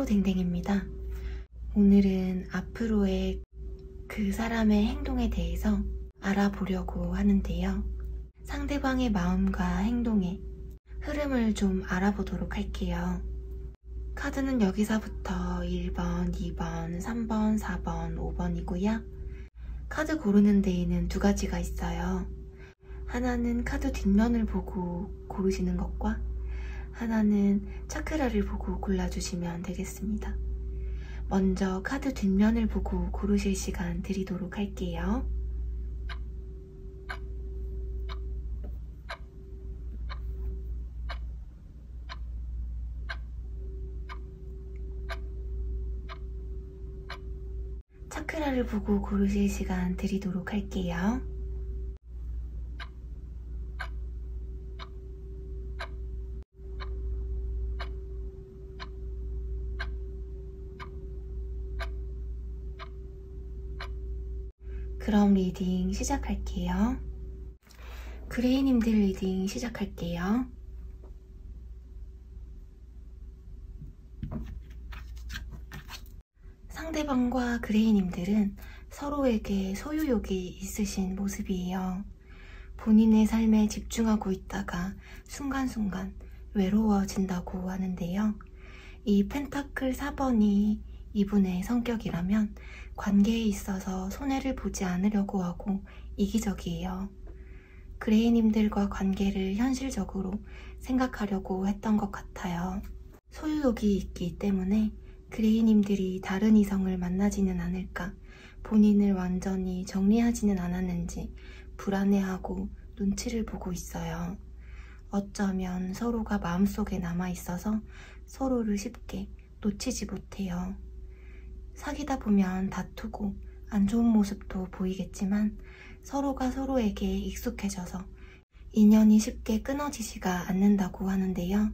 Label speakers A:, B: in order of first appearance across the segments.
A: 댕댕입니다. 오늘은 앞으로의 그 사람의 행동에 대해서 알아보려고 하는데요. 상대방의 마음과 행동의 흐름을 좀 알아보도록 할게요. 카드는 여기서부터 1번, 2번, 3번, 4번, 5번이고요. 카드 고르는 데에는 두 가지가 있어요. 하나는 카드 뒷면을 보고 고르시는 것과 하나는 차크라를 보고 골라주시면 되겠습니다. 먼저 카드 뒷면을 보고 고르실 시간 드리도록 할게요. 차크라를 보고 고르실 시간 드리도록 할게요. 그럼 리딩 시작할게요. 그레이님들 리딩 시작할게요. 상대방과 그레이님들은 서로에게 소유욕이 있으신 모습이에요. 본인의 삶에 집중하고 있다가 순간순간 외로워진다고 하는데요. 이 펜타클 4번이 이분의 성격이라면 관계에 있어서 손해를 보지 않으려고 하고 이기적이에요. 그레이님들과 관계를 현실적으로 생각하려고 했던 것 같아요. 소유욕이 있기 때문에 그레이님들이 다른 이성을 만나지는 않을까, 본인을 완전히 정리하지는 않았는지 불안해하고 눈치를 보고 있어요. 어쩌면 서로가 마음속에 남아있어서 서로를 쉽게 놓치지 못해요. 사귀다 보면 다투고 안 좋은 모습도 보이겠지만 서로가 서로에게 익숙해져서 인연이 쉽게 끊어지지가 않는다고 하는데요.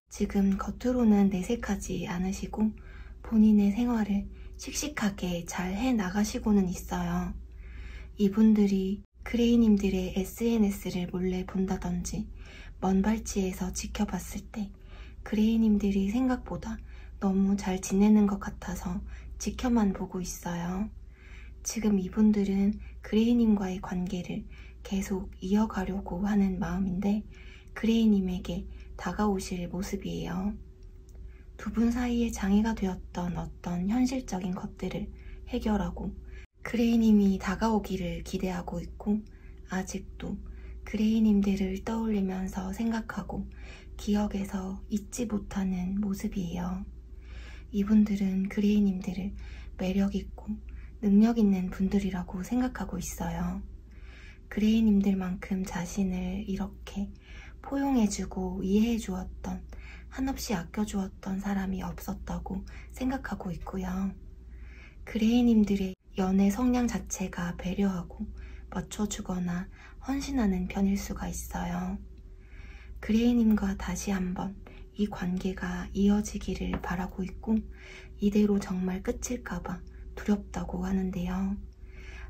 A: 지금 겉으로는 내색하지 않으시고 본인의 생활을 씩씩하게 잘 해나가시고는 있어요. 이분들이 그레이님들의 SNS를 몰래 본다든지 먼 발치에서 지켜봤을 때 그레이님들이 생각보다 너무 잘 지내는 것 같아서 지켜만 보고 있어요. 지금 이분들은 그레이님과의 관계를 계속 이어가려고 하는 마음인데 그레이님에게 다가오실 모습이에요. 두 분 사이에 장애가 되었던 어떤 현실적인 것들을 해결하고 그레이님이 다가오기를 기대하고 있고 아직도 그레이님들을 떠올리면서 생각하고 기억에서 잊지 못하는 모습이에요. 이분들은 그레이님들을 매력있고 능력있는 분들이라고 생각하고 있어요. 그레이님들만큼 자신을 이렇게 포용해주고 이해해주었던, 한없이 아껴주었던 사람이 없었다고 생각하고 있고요. 그레이님들의 연애 성향 자체가 배려하고 맞춰주거나 헌신하는 편일 수가 있어요. 그레이님과 다시 한번 이 관계가 이어지기를 바라고 있고 이대로 정말 끝일까봐 두렵다고 하는데요.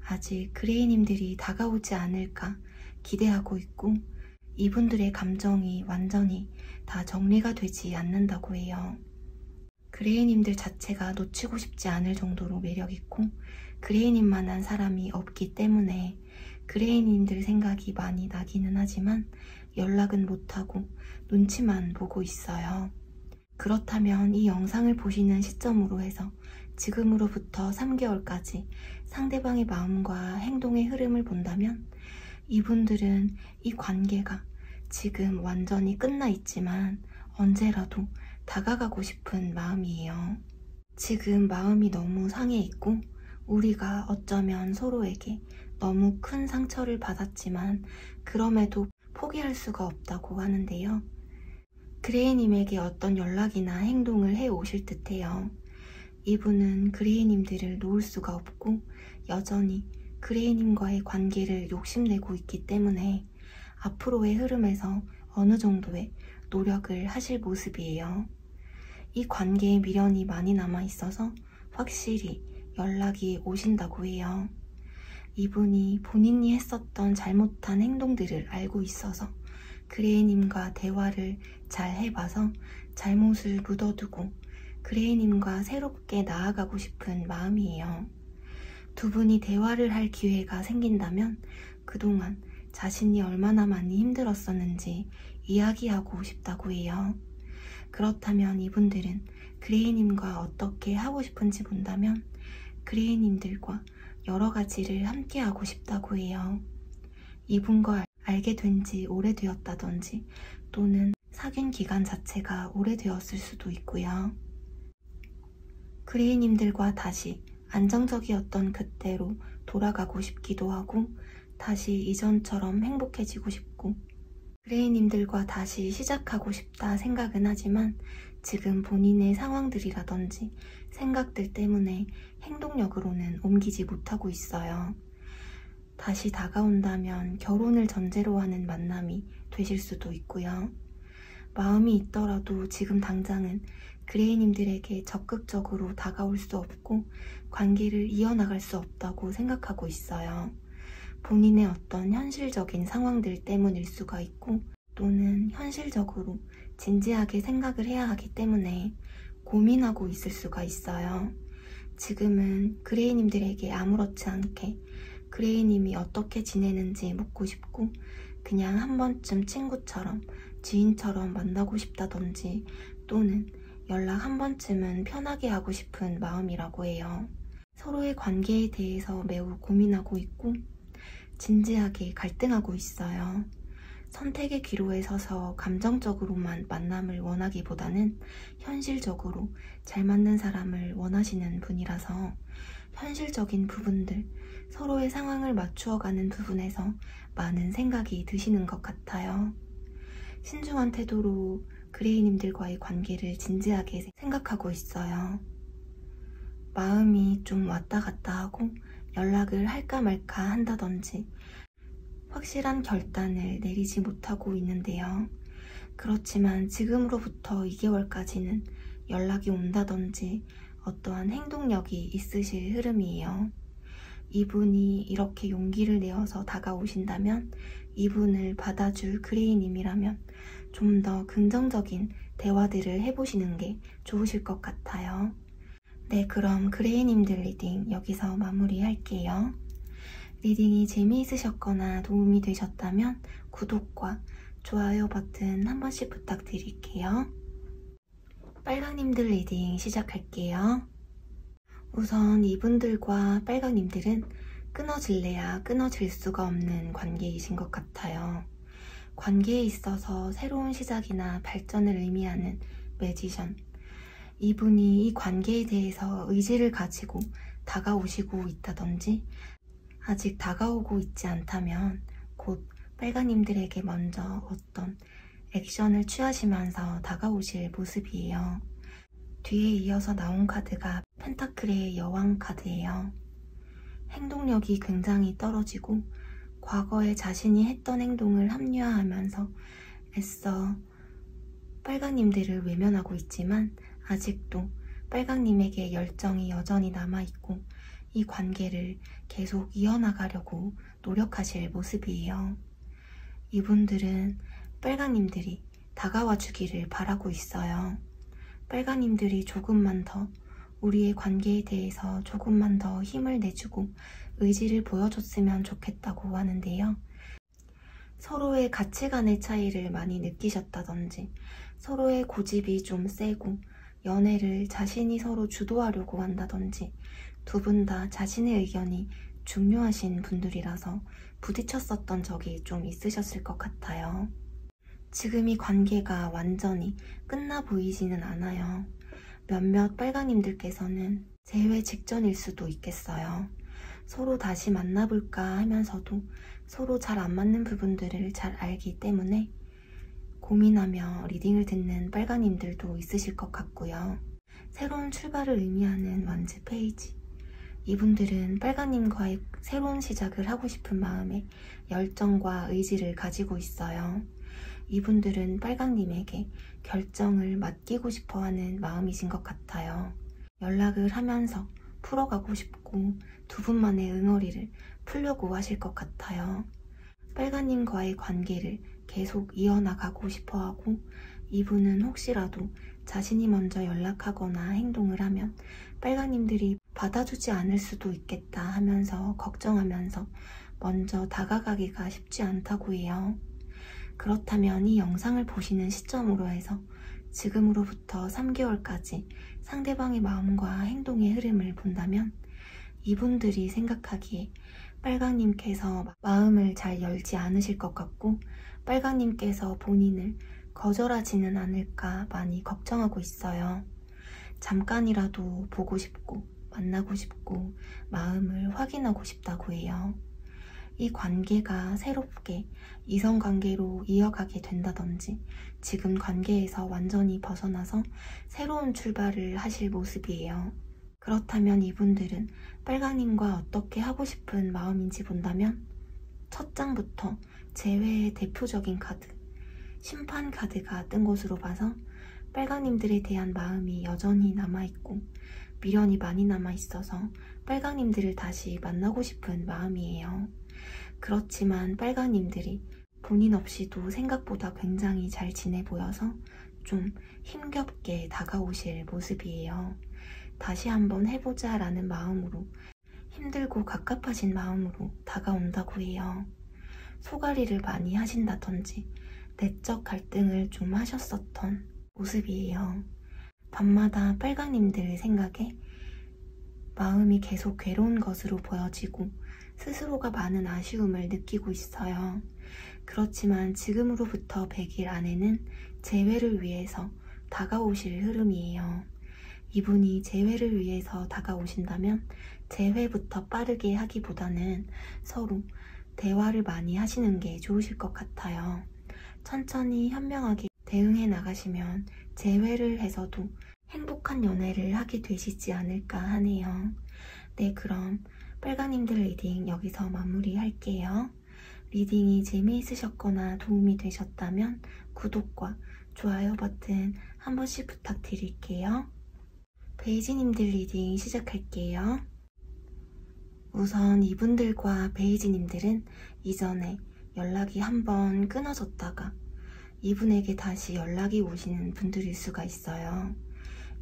A: 아직 그레이님들이 다가오지 않을까 기대하고 있고 이분들의 감정이 완전히 다 정리가 되지 않는다고 해요. 그레이님들 자체가 놓치고 싶지 않을 정도로 매력있고 그레이님만한 사람이 없기 때문에 그레이님들 생각이 많이 나기는 하지만 연락은 못하고 눈치만 보고 있어요. 그렇다면 이 영상을 보시는 시점으로 해서 지금으로부터 3개월까지 상대방의 마음과 행동의 흐름을 본다면 이분들은 이 관계가 지금 완전히 끝나 있지만 언제라도 다가가고 싶은 마음이에요. 지금 마음이 너무 상해 있고 우리가 어쩌면 서로에게 너무 큰 상처를 받았지만 그럼에도 포기할 수가 없다고 하는데요. 그레이님에게 어떤 연락이나 행동을 해오실 듯해요. 이분은 그레이님들을 놓을 수가 없고 여전히 그레이님과의 관계를 욕심내고 있기 때문에 앞으로의 흐름에서 어느 정도의 노력을 하실 모습이에요. 이 관계에 미련이 많이 남아있어서 확실히 연락이 오신다고 해요. 이분이 본인이 했었던 잘못한 행동들을 알고 있어서 그레이님과 대화를 잘 해봐서 잘못을 묻어두고 그레이님과 새롭게 나아가고 싶은 마음이에요. 두 분이 대화를 할 기회가 생긴다면 그동안 자신이 얼마나 많이 힘들었었는지 이야기하고 싶다고 해요. 그렇다면 이분들은 그레이님과 어떻게 하고 싶은지 본다면 그레이님들과 여러 가지를 함께 하고 싶다고 해요. 이분과 알게 된 지 오래되었다든지 또는 사귄 기간 자체가 오래되었을 수도 있고요. 그레이님들과 다시 안정적이었던 그때로 돌아가고 싶기도 하고 다시 이전처럼 행복해지고 싶고 그레이님들과 다시 시작하고 싶다 생각은 하지만 지금 본인의 상황들이라든지 생각들 때문에 행동력으로는 옮기지 못하고 있어요. 다시 다가온다면 결혼을 전제로 하는 만남이 되실 수도 있고요. 마음이 있더라도 지금 당장은 그레이님들에게 적극적으로 다가올 수 없고 관계를 이어나갈 수 없다고 생각하고 있어요. 본인의 어떤 현실적인 상황들 때문일 수가 있고 또는 현실적으로 진지하게 생각을 해야 하기 때문에 고민하고 있을 수가 있어요. 지금은 그레이님들에게 아무렇지 않게 그레이님이 어떻게 지내는지 묻고 싶고 그냥 한 번쯤 친구처럼 지인처럼 만나고 싶다든지 또는 연락 한 번쯤은 편하게 하고 싶은 마음이라고 해요. 서로의 관계에 대해서 매우 고민하고 있고 진지하게 갈등하고 있어요. 선택의 기로에 서서 감정적으로만 만남을 원하기보다는 현실적으로 잘 맞는 사람을 원하시는 분이라서 현실적인 부분들, 서로의 상황을 맞추어가는 부분에서 많은 생각이 드시는 것 같아요. 신중한 태도로 그레이님들과의 관계를 진지하게 생각하고 있어요. 마음이 좀 왔다 갔다 하고 연락을 할까 말까 한다든지 확실한 결단을 내리지 못하고 있는데요. 그렇지만 지금으로부터 2개월까지는 연락이 온다든지 어떠한 행동력이 있으실 흐름이에요. 이분이 이렇게 용기를 내어서 다가오신다면 이분을 받아줄 그레이님이라면 좀 더 긍정적인 대화들을 해보시는 게 좋으실 것 같아요. 네, 그럼 그레이님들 리딩 여기서 마무리할게요. 리딩이 재미있으셨거나 도움이 되셨다면 구독과 좋아요 버튼 한 번씩 부탁드릴게요. 빨강님들 리딩 시작할게요. 우선 이분들과 빨강님들은 끊어질래야 끊어질 수가 없는 관계이신 것 같아요. 관계에 있어서 새로운 시작이나 발전을 의미하는 매지션. 이분이 이 관계에 대해서 의지를 가지고 다가오시고 있다든지 아직 다가오고 있지 않다면 곧 빨강님들에게 먼저 어떤 액션을 취하시면서 다가오실 모습이에요. 뒤에 이어서 나온 카드가 펜타클의 여왕 카드예요. 행동력이 굉장히 떨어지고 과거에 자신이 했던 행동을 합리화하면서 애써 빨강님들을 외면하고 있지만 아직도 빨강님에게 열정이 여전히 남아있고 이 관계를 계속 이어나가려고 노력하실 모습이에요. 이분들은 빨강님들이 다가와 주기를 바라고 있어요. 빨강님들이 조금만 더 우리의 관계에 대해서 조금만 더 힘을 내주고 의지를 보여줬으면 좋겠다고 하는데요. 서로의 가치관의 차이를 많이 느끼셨다든지 서로의 고집이 좀 세고 연애를 자신이 서로 주도하려고 한다든지 두 분 다 자신의 의견이 중요하신 분들이라서 부딪혔었던 적이 좀 있으셨을 것 같아요. 지금 이 관계가 완전히 끝나 보이지는 않아요. 몇몇 빨강님들께서는 재회 직전일 수도 있겠어요. 서로 다시 만나볼까 하면서도 서로 잘 안 맞는 부분들을 잘 알기 때문에 고민하며 리딩을 듣는 빨강님들도 있으실 것 같고요. 새로운 출발을 의미하는 완즈 페이지. 이분들은 빨강님과의 새로운 시작을 하고 싶은 마음에 열정과 의지를 가지고 있어요. 이분들은 빨강님에게 결정을 맡기고 싶어하는 마음이신 것 같아요. 연락을 하면서 풀어가고 싶고 두 분만의 응어리를 풀려고 하실 것 같아요. 빨강님과의 관계를 계속 이어나가고 싶어하고 이분은 혹시라도 자신이 먼저 연락하거나 행동을 하면 빨강님들이 받아주지 않을 수도 있겠다 하면서 걱정하면서 먼저 다가가기가 쉽지 않다고 해요. 그렇다면 이 영상을 보시는 시점으로 해서 지금으로부터 3개월까지 상대방의 마음과 행동의 흐름을 본다면 이분들이 생각하기에 빨강님께서 마음을 잘 열지 않으실 것 같고 빨강님께서 본인을 거절하지는 않을까 많이 걱정하고 있어요. 잠깐이라도 보고 싶고 만나고 싶고 마음을 확인하고 싶다고 해요. 이 관계가 새롭게 이성관계로 이어가게 된다든지 지금 관계에서 완전히 벗어나서 새로운 출발을 하실 모습이에요. 그렇다면 이분들은 빨강님과 어떻게 하고 싶은 마음인지 본다면 첫 장부터 재회의 대표적인 카드, 심판 카드가 뜬 것으로 봐서 빨강님들에 대한 마음이 여전히 남아있고 미련이 많이 남아있어서 빨강님들을 다시 만나고 싶은 마음이에요. 그렇지만 빨강님들이 본인 없이도 생각보다 굉장히 잘 지내 보여서 좀 힘겹게 다가오실 모습이에요. 다시 한번 해보자 라는 마음으로 힘들고 갑갑하신 마음으로 다가온다고 해요. 소가리를 많이 하신다든지 내적 갈등을 좀 하셨었던 모습이에요. 밤마다 빨강님들 생각에 마음이 계속 괴로운 것으로 보여지고 스스로가 많은 아쉬움을 느끼고 있어요. 그렇지만 지금으로부터 100일 안에는 재회를 위해서 다가오실 흐름이에요. 이분이 재회를 위해서 다가오신다면 재회부터 빠르게 하기보다는 서로 대화를 많이 하시는 게 좋으실 것 같아요. 천천히 현명하게 대응해 나가시면 재회를 해서도 행복한 연애를 하게 되시지 않을까 하네요. 네, 그럼 빨강님들 리딩 여기서 마무리할게요. 리딩이 재미있으셨거나 도움이 되셨다면 구독과 좋아요 버튼 한 번씩 부탁드릴게요. 베이지님들 리딩 시작할게요. 우선 이분들과 베이지님들은 이전에 연락이 한번 끊어졌다가 이분에게 다시 연락이 오시는 분들일 수가 있어요.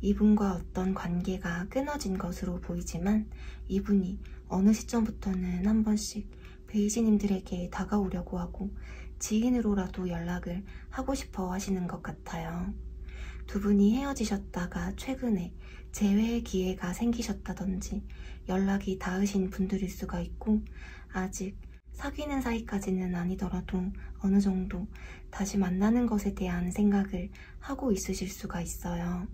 A: 이분과 어떤 관계가 끊어진 것으로 보이지만 이분이 어느 시점부터는 한 번씩 베이지님들에게 다가오려고 하고 지인으로라도 연락을 하고 싶어 하시는 것 같아요. 두 분이 헤어지셨다가 최근에 재회의 기회가 생기셨다든지 연락이 닿으신 분들일 수가 있고 아직 사귀는 사이까지는 아니더라도 어느 정도 다시 만나는 것에 대한 생각을 하고 있으실 수가 있어요.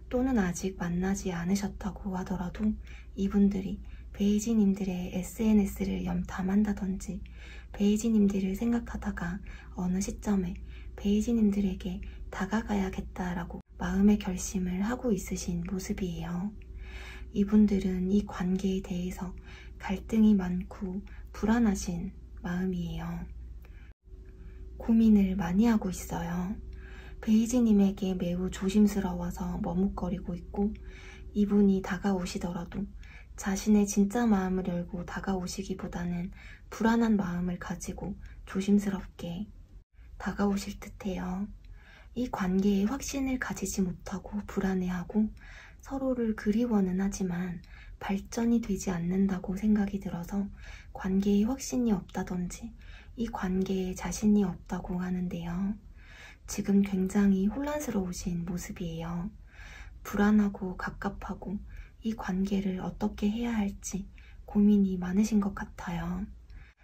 A: 또는 아직 만나지 않으셨다고 하더라도 이분들이 베이지님들의 SNS를 염탐한다든지 베이지님들을 생각하다가 어느 시점에 베이지님들에게 다가가야겠다라고 마음의 결심을 하고 있으신 모습이에요. 이분들은 이 관계에 대해서 갈등이 많고 불안하신 마음이에요. 고민을 많이 하고 있어요. 베이지님에게 매우 조심스러워서 머뭇거리고 있고 이분이 다가오시더라도 자신의 진짜 마음을 열고 다가오시기보다는 불안한 마음을 가지고 조심스럽게 다가오실 듯해요. 이 관계에 확신을 가지지 못하고 불안해하고 서로를 그리워는 하지만 발전이 되지 않는다고 생각이 들어서 관계에 확신이 없다든지 이 관계에 자신이 없다고 하는데요. 지금 굉장히 혼란스러우신 모습이에요. 불안하고 갑갑하고 이 관계를 어떻게 해야 할지 고민이 많으신 것 같아요.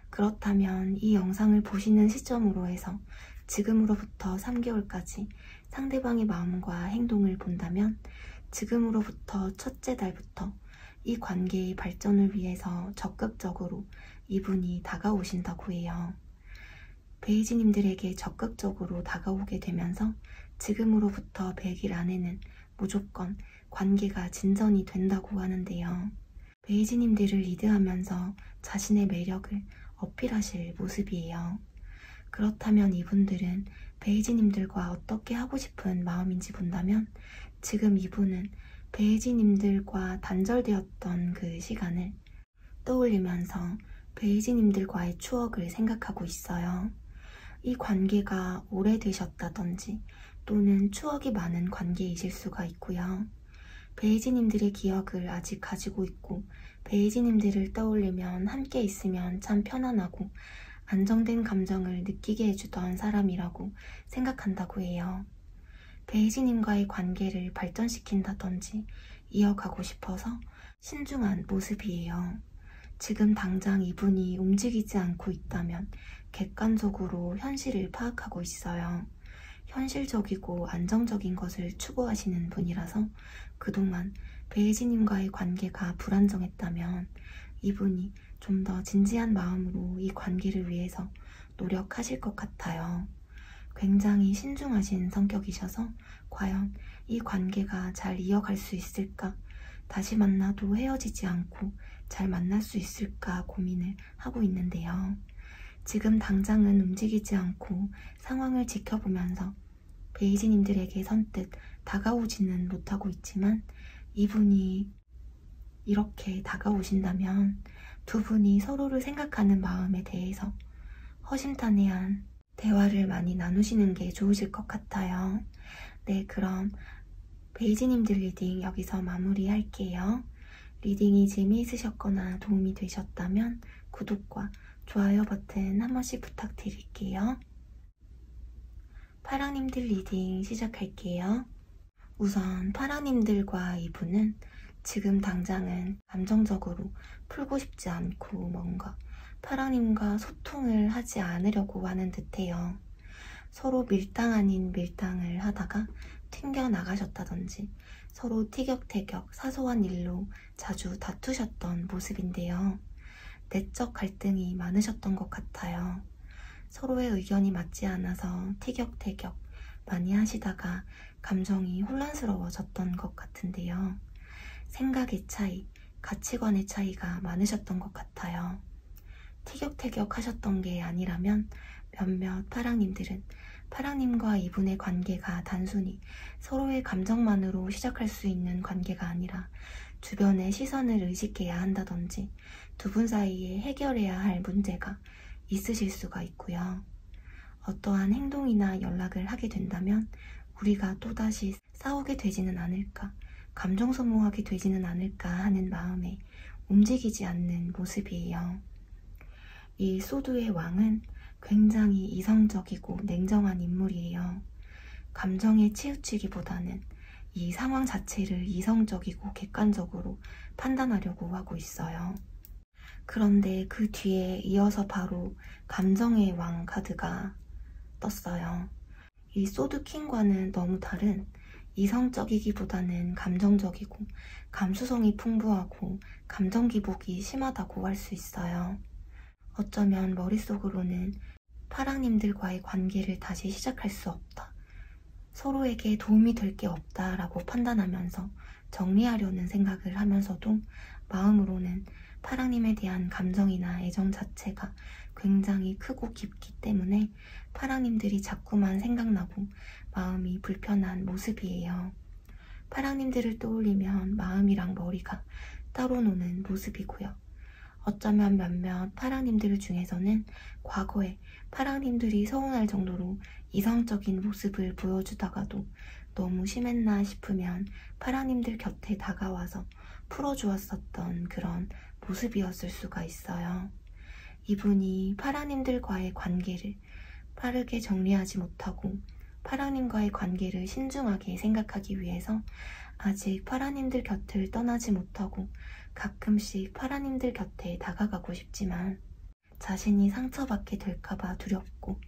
A: 그렇다면 이 영상을 보시는 시점으로 해서 지금으로부터 3개월까지 상대방의 마음과 행동을 본다면 지금으로부터 첫째 달부터 이 관계의 발전을 위해서 적극적으로 이분이 다가오신다고 해요. 베이지님들에게 적극적으로 다가오게 되면서 지금으로부터 100일 안에는 무조건 관계가 진전이 된다고 하는데요. 베이지님들을 리드하면서 자신의 매력을 어필하실 모습이에요. 그렇다면 이분들은 베이지님들과 어떻게 하고 싶은 마음인지 본다면 지금 이분은 베이지님들과 단절되었던 그 시간을 떠올리면서 베이지님들과의 추억을 생각하고 있어요. 이 관계가 오래되셨다든지 또는 추억이 많은 관계이실 수가 있고요. 베이지님들의 기억을 아직 가지고 있고 베이지님들을 떠올리면 함께 있으면 참 편안하고 안정된 감정을 느끼게 해주던 사람이라고 생각한다고 해요. 베이지님과의 관계를 발전시킨다든지 이어가고 싶어서 신중한 모습이에요. 지금 당장 이분이 움직이지 않고 있다면 객관적으로 현실을 파악하고 있어요. 현실적이고 안정적인 것을 추구하시는 분이라서 그동안 베이지님과의 관계가 불안정했다면 이분이 좀 더 진지한 마음으로 이 관계를 위해서 노력하실 것 같아요. 굉장히 신중하신 성격이셔서 과연 이 관계가 잘 이어갈 수 있을까? 다시 만나도 헤어지지 않고 잘 만날 수 있을까 고민을 하고 있는데요. 지금 당장은 움직이지 않고 상황을 지켜보면서 베이지님들에게 선뜻 다가오지는 못하고 있지만 이분이 이렇게 다가오신다면 두 분이 서로를 생각하는 마음에 대해서 허심탄회한 대화를 많이 나누시는 게 좋으실 것 같아요. 네, 그럼 베이지님들 리딩 여기서 마무리할게요. 리딩이 재미있으셨거나 도움이 되셨다면 구독과 좋아요 버튼 한 번씩 부탁드릴게요. 파랑님들 리딩 시작할게요. 우선 파랑님들과 이분은 지금 당장은 감정적으로 풀고 싶지 않고 뭔가 파랑님과 소통을 하지 않으려고 하는 듯해요. 서로 밀당 아닌 밀당을 하다가 튕겨나가셨다든지 서로 티격태격 사소한 일로 자주 다투셨던 모습인데요. 내적 갈등이 많으셨던 것 같아요. 서로의 의견이 맞지 않아서 티격태격 많이 하시다가 감정이 혼란스러워졌던 것 같은데요. 생각의 차이, 가치관의 차이가 많으셨던 것 같아요. 티격태격 하셨던 게 아니라면 몇몇 파랑님들은 파랑님과 이분의 관계가 단순히 서로의 감정만으로 시작할 수 있는 관계가 아니라 주변의 시선을 의식해야 한다든지 두 분 사이에 해결해야 할 문제가 있으실 수가 있고요. 어떠한 행동이나 연락을 하게 된다면 우리가 또다시 싸우게 되지는 않을까, 감정 소모하게 되지는 않을까 하는 마음에 움직이지 않는 모습이에요. 이 소드의 왕은 굉장히 이성적이고 냉정한 인물이에요. 감정에 치우치기보다는 이 상황 자체를 이성적이고 객관적으로 판단하려고 하고 있어요. 그런데 그 뒤에 이어서 바로 감정의 왕 카드가 떴어요. 이 소드 킹과는 너무 다른 이성적이기보다는 감정적이고 감수성이 풍부하고 감정 기복이 심하다고 할 수 있어요. 어쩌면 머릿속으로는 파랑님들과의 관계를 다시 시작할 수 없다, 서로에게 도움이 될 게 없다라고 판단하면서 정리하려는 생각을 하면서도 마음으로는 파랑님에 대한 감정이나 애정 자체가 굉장히 크고 깊기 때문에 파랑님들이 자꾸만 생각나고 마음이 불편한 모습이에요. 파랑님들을 떠올리면 마음이랑 머리가 따로 노는 모습이고요. 어쩌면 몇몇 파랑님들 중에서는 과거에 파랑님들이 서운할 정도로 이성적인 모습을 보여주다가도 너무 심했나 싶으면 파랑님들 곁에 다가와서 풀어주었었던 그런 모습이었을 수가 있어요. 이분이 파랑님들과의 관계를 빠르게 정리하지 못하고 파랑님과의 관계를 신중하게 생각하기 위해서 아직 파랑님들 곁을 떠나지 못하고 가끔씩 파랑님들 곁에 다가가고 싶지만 자신이 상처받게 될까봐 두렵고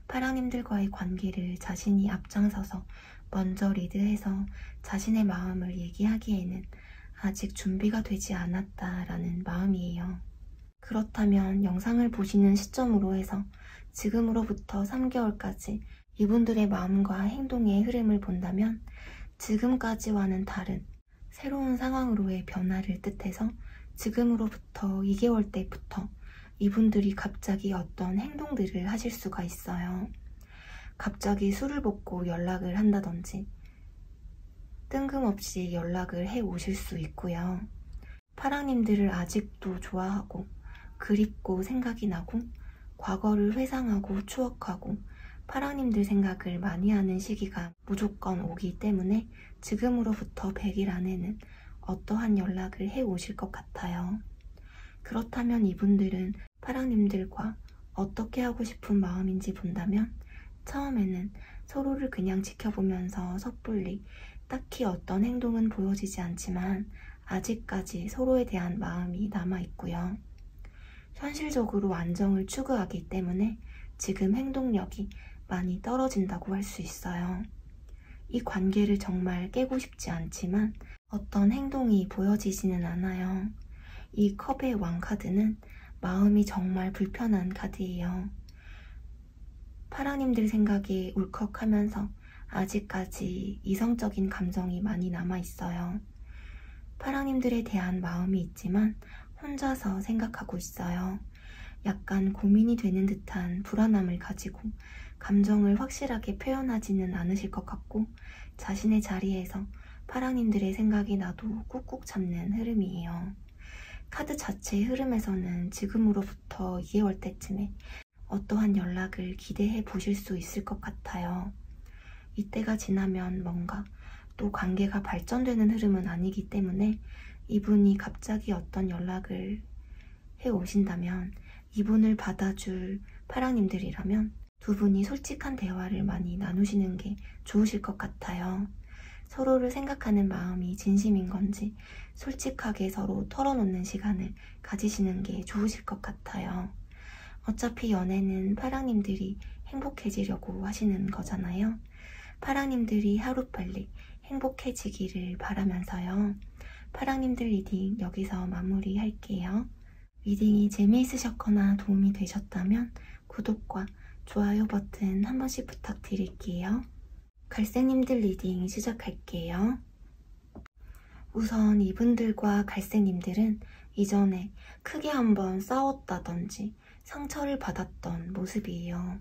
A: 파랑님들과의 관계를 자신이 앞장서서 먼저 리드해서 자신의 마음을 얘기하기에는 아직 준비가 되지 않았다라는 마음이에요. 그렇다면 영상을 보시는 시점으로 해서 지금으로부터 3개월까지 이분들의 마음과 행동의 흐름을 본다면 지금까지와는 다른 새로운 상황으로의 변화를 뜻해서 지금으로부터 2개월 때부터 이분들이 갑자기 어떤 행동들을 하실 수가 있어요. 갑자기 술을 붓고 연락을 한다든지 뜬금없이 연락을 해 오실 수 있고요. 파랑님들을 아직도 좋아하고 그립고 생각이 나고 과거를 회상하고 추억하고 파랑님들 생각을 많이 하는 시기가 무조건 오기 때문에 지금으로부터 100일 안에는 어떠한 연락을 해 오실 것 같아요. 그렇다면 이분들은 파랑님들과 어떻게 하고 싶은 마음인지 본다면 처음에는 서로를 그냥 지켜보면서 섣불리 딱히 어떤 행동은 보여지지 않지만 아직까지 서로에 대한 마음이 남아있고요. 현실적으로 안정을 추구하기 때문에 지금 행동력이 많이 떨어진다고 할 수 있어요. 이 관계를 정말 깨고 싶지 않지만 어떤 행동이 보여지지는 않아요. 이 컵의 왕 카드는 마음이 정말 불편한 카드예요. 파랑님들 생각에 울컥하면서 아직까지 이성적인 감정이 많이 남아있어요. 파랑님들에 대한 마음이 있지만 혼자서 생각하고 있어요. 약간 고민이 되는 듯한 불안함을 가지고 감정을 확실하게 표현하지는 않으실 것 같고 자신의 자리에서 파랑님들의 생각이 나도 꾹꾹 참는 흐름이에요. 카드 자체의 흐름에서는 지금으로부터 2개월 때쯤에 어떠한 연락을 기대해 보실 수 있을 것 같아요. 이때가 지나면 뭔가 또 관계가 발전되는 흐름은 아니기 때문에 이분이 갑자기 어떤 연락을 해 오신다면 이분을 받아줄 파랑님들이라면 두 분이 솔직한 대화를 많이 나누시는 게 좋으실 것 같아요. 서로를 생각하는 마음이 진심인 건지 솔직하게 서로 털어놓는 시간을 가지시는 게 좋으실 것 같아요. 어차피 연애는 파랑님들이 행복해지려고 하시는 거잖아요. 파랑님들이 하루빨리 행복해지기를 바라면서요. 파랑님들 리딩 여기서 마무리할게요. 리딩이 재미있으셨거나 도움이 되셨다면 구독과 좋아요 버튼 한 번씩 부탁드릴게요. 갈색님들 리딩 시작할게요. 우선 이분들과 갈색님들은 이전에 크게 한번 싸웠다든지 상처를 받았던 모습이에요.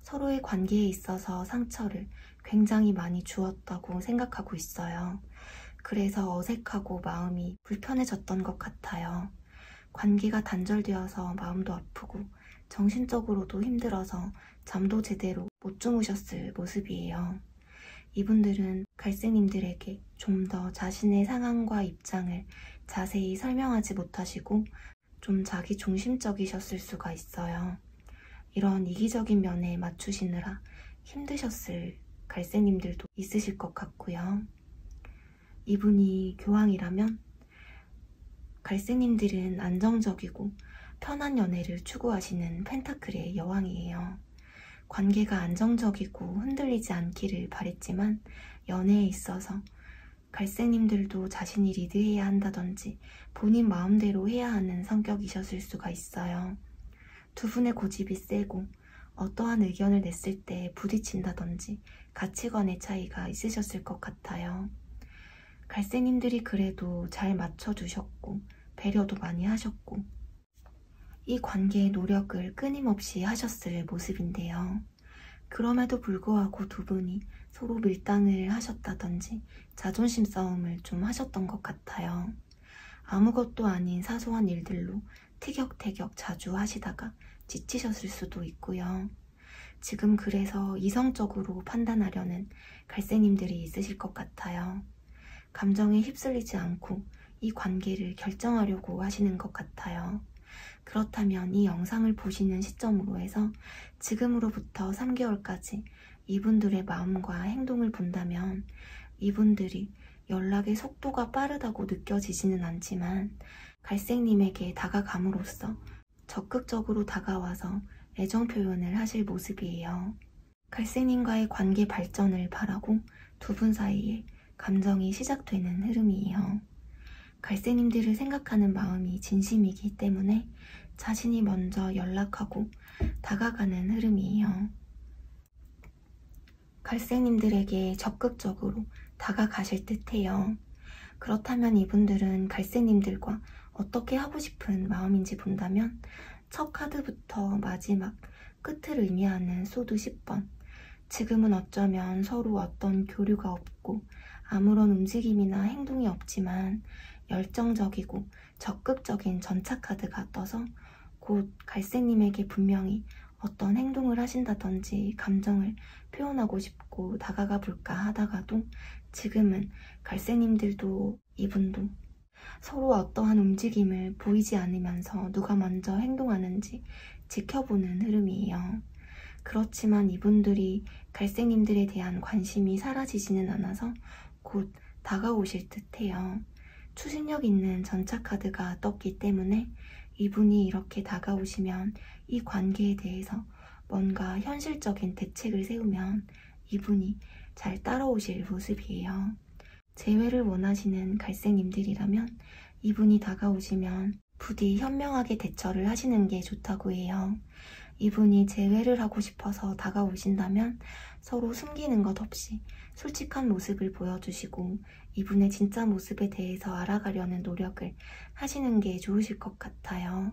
A: 서로의 관계에 있어서 상처를 굉장히 많이 주었다고 생각하고 있어요. 그래서 어색하고 마음이 불편해졌던 것 같아요. 관계가 단절되어서 마음도 아프고 정신적으로도 힘들어서 잠도 제대로 못 주무셨을 모습이에요. 이분들은 갈색님들에게 좀 더 자신의 상황과 입장을 자세히 설명하지 못하시고 좀 자기 중심적이셨을 수가 있어요. 이런 이기적인 면에 맞추시느라 힘드셨을 갈색님들도 있으실 것 같고요. 이분이 교황이라면 갈색님들은 안정적이고 편한 연애를 추구하시는 펜타클의 여왕이에요. 관계가 안정적이고 흔들리지 않기를 바랬지만 연애에 있어서 갈색님들도 자신이 리드해야 한다든지 본인 마음대로 해야 하는 성격이셨을 수가 있어요. 두 분의 고집이 세고 어떠한 의견을 냈을 때 부딪힌다든지 가치관의 차이가 있으셨을 것 같아요. 갈색님들이 그래도 잘 맞춰주셨고 배려도 많이 하셨고 이 관계의 노력을 끊임없이 하셨을 모습인데요. 그럼에도 불구하고 두 분이 서로 밀당을 하셨다든지 자존심 싸움을 좀 하셨던 것 같아요. 아무것도 아닌 사소한 일들로 티격태격 자주 하시다가 지치셨을 수도 있고요. 지금 그래서 이성적으로 판단하려는 갈색님들이 있으실 것 같아요. 감정에 휩쓸리지 않고 이 관계를 결정하려고 하시는 것 같아요. 그렇다면 이 영상을 보시는 시점으로 해서 지금으로부터 3개월까지 이분들의 마음과 행동을 본다면 이분들이 연락의 속도가 빠르다고 느껴지지는 않지만 갈색님에게 다가감으로써 적극적으로 다가와서 애정 표현을 하실 모습이에요. 갈색님과의 관계 발전을 바라고 두 분 사이에 감정이 시작되는 흐름이에요. 갈색님들을 생각하는 마음이 진심이기 때문에 자신이 먼저 연락하고 다가가는 흐름이에요. 갈색님들에게 적극적으로 다가가실 듯해요. 그렇다면 이분들은 갈색님들과 어떻게 하고 싶은 마음인지 본다면 첫 카드부터 마지막 끝을 의미하는 소드 10번. 지금은 어쩌면 서로 어떤 교류가 없고 아무런 움직임이나 행동이 없지만 열정적이고 적극적인 전차 카드가 떠서 곧 갈색님에게 분명히 어떤 행동을 하신다든지 감정을 표현하고 싶고 다가가 볼까 하다가도 지금은 갈색님들도 이분도 서로 어떠한 움직임을 보이지 않으면서 누가 먼저 행동하는지 지켜보는 흐름이에요. 그렇지만 이분들이 갈색님들에 대한 관심이 사라지지는 않아서 곧 다가오실 듯해요. 추진력 있는 전차 카드가 떴기 때문에 이분이 이렇게 다가오시면 이 관계에 대해서 뭔가 현실적인 대책을 세우면 이분이 잘 따라오실 모습이에요. 재회를 원하시는 갈색님들이라면 이분이 다가오시면 부디 현명하게 대처를 하시는 게 좋다고 해요. 이분이 재회를 하고 싶어서 다가오신다면 서로 숨기는 것 없이 솔직한 모습을 보여주시고 이분의 진짜 모습에 대해서 알아가려는 노력을 하시는 게 좋으실 것 같아요.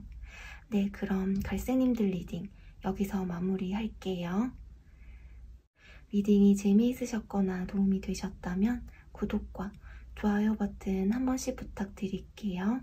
A: 네, 그럼 갈색님들 리딩 여기서 마무리할게요. 리딩이 재미있으셨거나 도움이 되셨다면 구독과 좋아요 버튼 한 번씩 부탁드릴게요.